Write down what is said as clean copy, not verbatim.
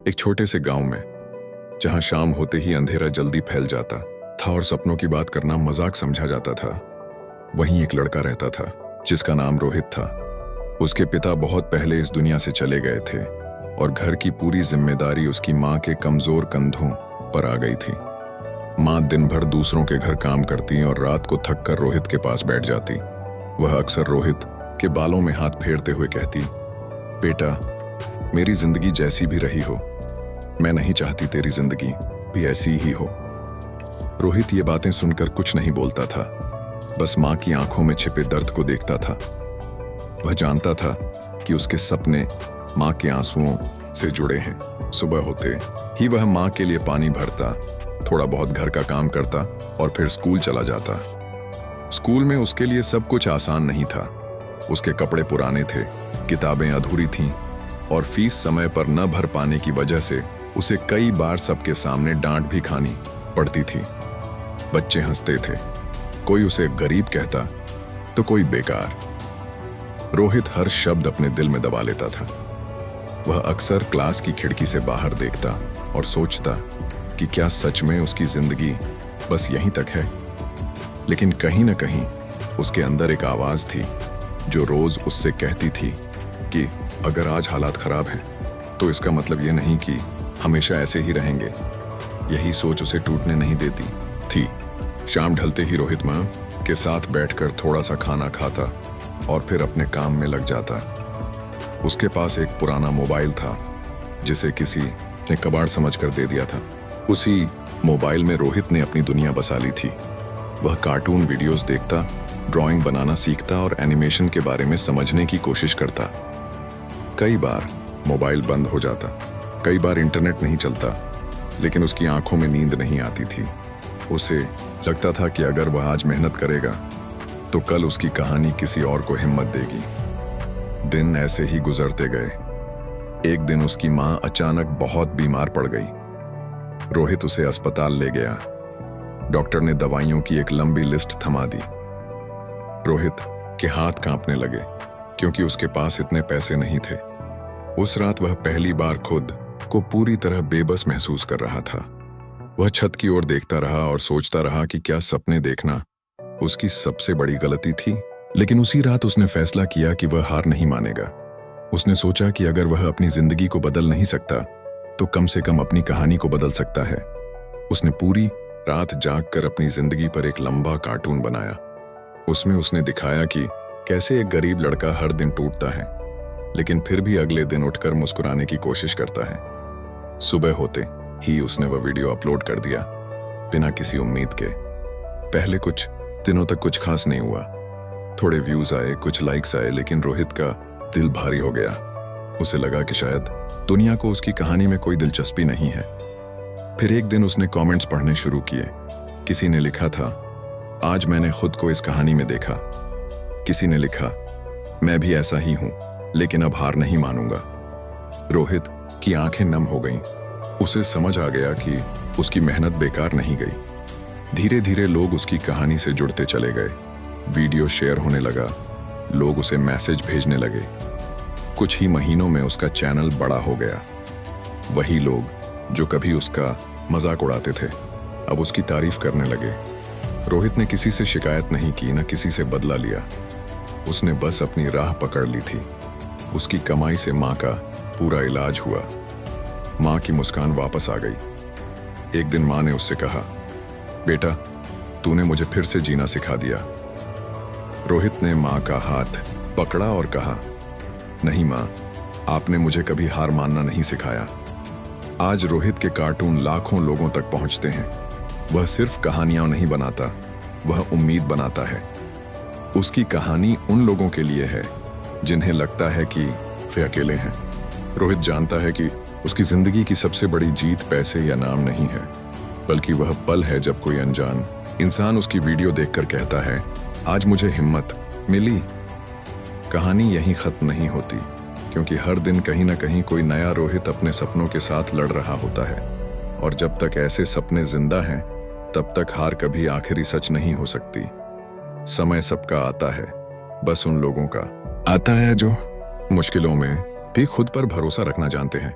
एक छोटे से गांव में, जहां शाम होते ही अंधेरा जल्दी फैल जाता था और सपनों की बात करना मजाक समझा जाता था, वहीं एक लड़का रहता था जिसका नाम रोहित था। उसके पिता बहुत पहले इस दुनिया से चले गए थे और घर की पूरी जिम्मेदारी उसकी माँ के कमजोर कंधों पर आ गई थी। माँ दिन भर दूसरों के घर काम करती और रात को थक कर रोहित के पास बैठ जाती। वह अक्सर रोहित के बालों में हाथ फेरते हुए कहती, बेटा, मेरी जिंदगी जैसी भी रही हो, मैं नहीं चाहती तेरी जिंदगी भी ऐसी ही हो। रोहित ये बातें सुनकर कुछ नहीं बोलता था, बस माँ की आंखों में छिपे दर्द को देखता था। वह जानता था कि उसके सपने माँ के आंसुओं से जुड़े हैं। सुबह होते ही वह माँ के लिए पानी भरता, थोड़ा बहुत घर का काम करता और फिर स्कूल चला जाता। स्कूल में उसके लिए सब कुछ आसान नहीं था। उसके कपड़े पुराने थे, किताबें अधूरी थीं और फीस समय पर न भर पाने की वजह से उसे कई बार सबके सामने डांट भी खानी पड़ती थी। बच्चे हंसते थे, कोई उसे गरीब कहता तो कोई बेकार। रोहित हर शब्द अपने दिल में दबा लेता था। वह अक्सर क्लास की खिड़की से बाहर देखता और सोचता कि क्या सच में उसकी जिंदगी बस यहीं तक है। लेकिन कहीं न कहीं उसके अंदर एक आवाज थी जो रोज उससे कहती थी कि अगर आज हालात खराब हैं तो इसका मतलब ये नहीं कि हमेशा ऐसे ही रहेंगे। यही सोच उसे टूटने नहीं देती थी। शाम ढलते ही रोहित माँ के साथ बैठकर थोड़ा सा खाना खाता और फिर अपने काम में लग जाता। उसके पास एक पुराना मोबाइल था जिसे किसी ने कबाड़ समझकर दे दिया था। उसी मोबाइल में रोहित ने अपनी दुनिया बसा ली थी। वह कार्टून वीडियोस देखता, ड्राइंग बनाना सीखता और एनिमेशन के बारे में समझने की कोशिश करता। कई बार मोबाइल बंद हो जाता, कई बार इंटरनेट नहीं चलता, लेकिन उसकी आंखों में नींद नहीं आती थी। उसे लगता था कि अगर वह आज मेहनत करेगा तो कल उसकी कहानी किसी और को हिम्मत देगी। दिन ऐसे ही गुजरते गए। एक दिन उसकी माँ अचानक बहुत बीमार पड़ गई। रोहित उसे अस्पताल ले गया। डॉक्टर ने दवाइयों की एक लंबी लिस्ट थमा दी। रोहित के हाथ कांपने लगे क्योंकि उसके पास इतने पैसे नहीं थे। उस रात वह पहली बार खुद को पूरी तरह बेबस महसूस कर रहा था। वह छत की ओर देखता रहा और सोचता रहा कि क्या सपने देखना उसकी सबसे बड़ी गलती थी। लेकिन उसी रात उसने फैसला किया कि वह हार नहीं मानेगा। उसने सोचा कि अगर वह अपनी जिंदगी को बदल नहीं सकता तो कम से कम अपनी कहानी को बदल सकता है। उसने पूरी रात जागकर अपनी जिंदगी पर एक लंबा कार्टून बनाया। उसमें उसने दिखाया कि कैसे एक गरीब लड़का हर दिन टूटता है, लेकिन फिर भी अगले दिन उठकर मुस्कुराने की कोशिश करता है। सुबह होते ही उसने वह वीडियो अपलोड कर दिया, बिना किसी उम्मीद के। पहले कुछ दिनों तक कुछ खास नहीं हुआ। थोड़े व्यूज आए, कुछ लाइक्स आए, लेकिन रोहित का दिल भारी हो गया। उसे लगा कि शायद दुनिया को उसकी कहानी में कोई दिलचस्पी नहीं है। फिर एक दिन उसने कमेंट्स पढ़ने शुरू किए। किसी ने लिखा था, आज मैंने खुद को इस कहानी में देखा। किसी ने लिखा, मैं भी ऐसा ही हूं, लेकिन अब हार नहीं मानूंगा। रोहित की आंखें नम हो गईं। उसे समझ आ गया कि उसकी मेहनत बेकार नहीं गई। धीरे धीरे लोग उसकी कहानी से जुड़ते चले गए। वीडियो शेयर होने लगा, लोग उसे मैसेज भेजने लगे। कुछ ही महीनों में उसका चैनल बड़ा हो गया। वही लोग जो कभी उसका मजाक उड़ाते थे अब उसकी तारीफ करने लगे। रोहित ने किसी से शिकायत नहीं की, न किसी से बदला लिया। उसने बस अपनी राह पकड़ ली थी। उसकी कमाई से माँ का पूरा इलाज हुआ। माँ की मुस्कान वापस आ गई। एक दिन माँ ने उससे कहा, बेटा, तूने मुझे फिर से जीना सिखा दिया। रोहित ने माँ का हाथ पकड़ा और कहा, नहीं माँ, आपने मुझे कभी हार मानना नहीं सिखाया। आज रोहित के कार्टून लाखों लोगों तक पहुंचते हैं। वह सिर्फ कहानियां नहीं बनाता, वह उम्मीद बनाता है। उसकी कहानी उन लोगों के लिए है जिन्हें लगता है कि वे अकेले हैं। रोहित जानता है कि उसकी जिंदगी की सबसे बड़ी जीत पैसे या नाम नहीं है, बल्कि वह पल है जब कोई अनजान इंसान उसकी वीडियो देखकर कहता है, आज मुझे हिम्मत मिली। कहानी यहीं खत्म नहीं होती, क्योंकि हर दिन कहीं ना कहीं कोई नया रोहित अपने सपनों के साथ लड़ रहा होता है। और जब तक ऐसे सपने जिंदा हैं, तब तक हार कभी आखिरी सच नहीं हो सकती। समय सबका आता है, बस उन लोगों का आता है जो मुश्किलों में भी खुद पर भरोसा रखना जानते हैं।